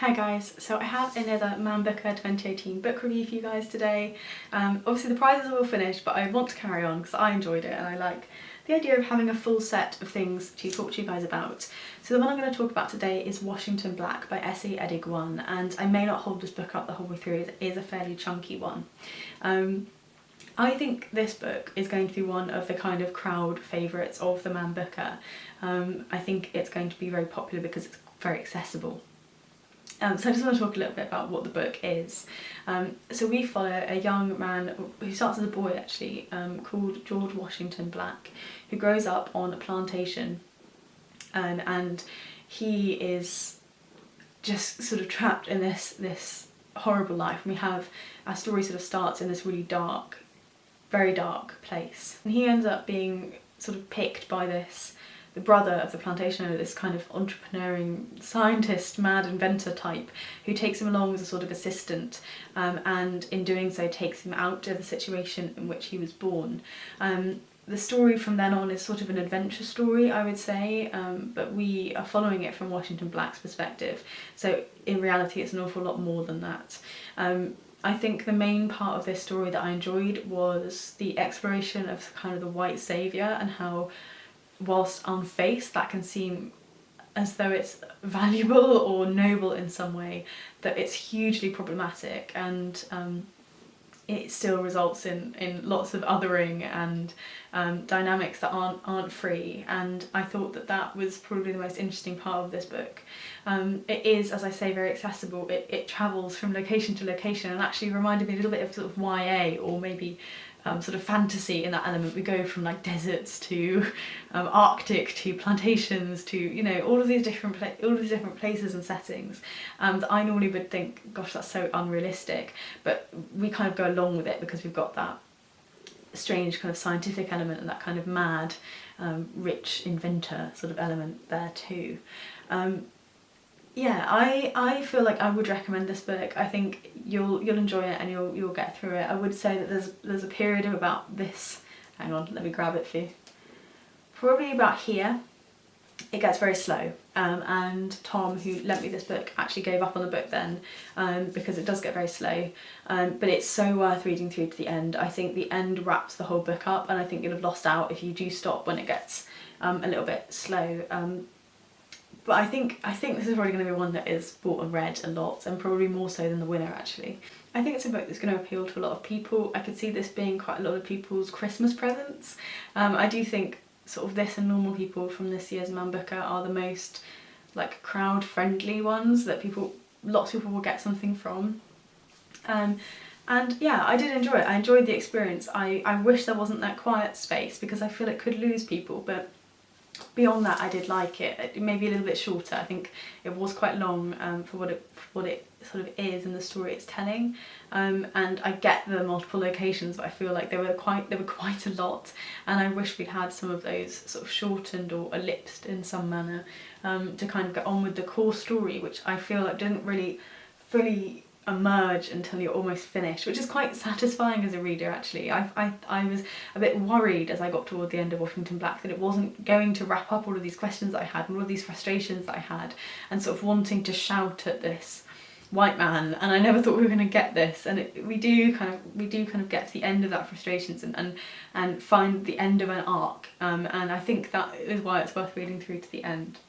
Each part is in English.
Hi guys, so I have another Man Booker 2018 book review for you guys today. Obviously the prizes are all finished, but I want to carry on because I enjoyed it and I like the idea of having a full set of things to talk to you guys about. So the one I'm going to talk about today is Washington Black by Edugyan, and I may not hold this book up the whole way through, it is a fairly chunky one. I think this book is going to be one of the kind of crowd favourites of the Man Booker. I think it's going to be very popular because it's very accessible. So I just want to talk a little bit about what the book is. So we follow a young man who starts as a boy actually, called George Washington Black, who grows up on a plantation, and he is just sort of trapped in this horrible life. And we have our story sort of starts in this really dark, very dark place, and he ends up being sort of picked by the brother of the plantation owner, this kind of entrepreneuring scientist, mad inventor type, who takes him along as a sort of assistant, and in doing so takes him out of the situation in which he was born. The story from then on is sort of an adventure story, I would say, but we are following it from Washington Black's perspective, so in reality it's an awful lot more than that. I think the main part of this story that I enjoyed was the exploration of kind of the white saviour, and how whilst on face that can seem as though it's valuable or noble in some way, that it's hugely problematic, and it still results in lots of othering and dynamics that aren't free, and I thought that was probably the most interesting part of this book. It is, as I say, very accessible. It travels from location to location and actually reminded me a little bit of sort of YA, or maybe sort of fantasy in that element. We go from like deserts to Arctic to plantations to, you know, all of these different places and settings that I normally would think, gosh, that's so unrealistic, but we kind of go along with it because we've got that strange kind of scientific element and that kind of mad rich inventor sort of element there too. Yeah, I feel like I would recommend this book. I think you'll enjoy it and you'll get through it. I would say that there's a period of about this, hang on, let me grab it for you. Probably about here, it gets very slow. And Tom, who lent me this book, actually gave up on the book then, because it does get very slow. But it's so worth reading through to the end. I think the end wraps the whole book up, and I think you'll have lost out if you do stop when it gets a little bit slow. But I think this is probably going to be one that is bought and read a lot, and probably more so than The Winner actually. I think it's a book that's going to appeal to a lot of people. I could see this being quite a lot of people's Christmas presents. I do think sort of this and Normal People from this year's Man Booker are the most like crowd friendly ones that lots of people will get something from. And yeah, I did enjoy it. I enjoyed the experience. I wish there wasn't that quiet space because I feel it could lose people, but beyond that I did like it. It may be a little bit shorter. I think it was quite long for what it sort of is and the story it's telling, and I get the multiple locations, but I feel like there were quite a lot, and I wish we'd had some of those sort of shortened or ellipsed in some manner, to kind of get on with the core story, which I feel like didn't really fully emerge until you're almost finished, which is quite satisfying as a reader actually. I was a bit worried as I got toward the end of Washington Black that it wasn't going to wrap up all of these questions that I had and all of these frustrations that I had, and sort of wanting to shout at this white man, and I never thought we were going to get this, and we do kind of get to the end of that frustrations and find the end of an arc, and I think that is why it's worth reading through to the end.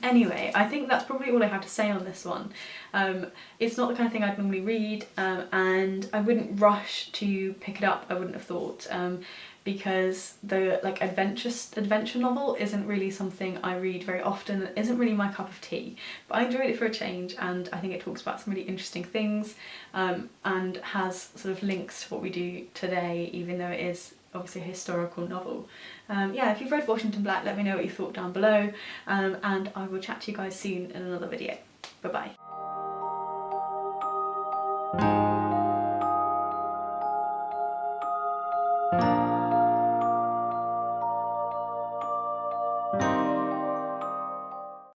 Anyway, I think that's probably all I have to say on this one. It's not the kind of thing I'd normally read, and I wouldn't rush to pick it up, I wouldn't have thought, because the like adventure novel isn't really something I read very often. It isn't really my cup of tea, but I enjoyed it for a change, and I think it talks about some really interesting things, and has sort of links to what we do today, even though it is obviously a historical novel. Yeah, if you've read Washington Black, let me know what you thought down below, and I will chat to you guys soon in another video. Bye bye.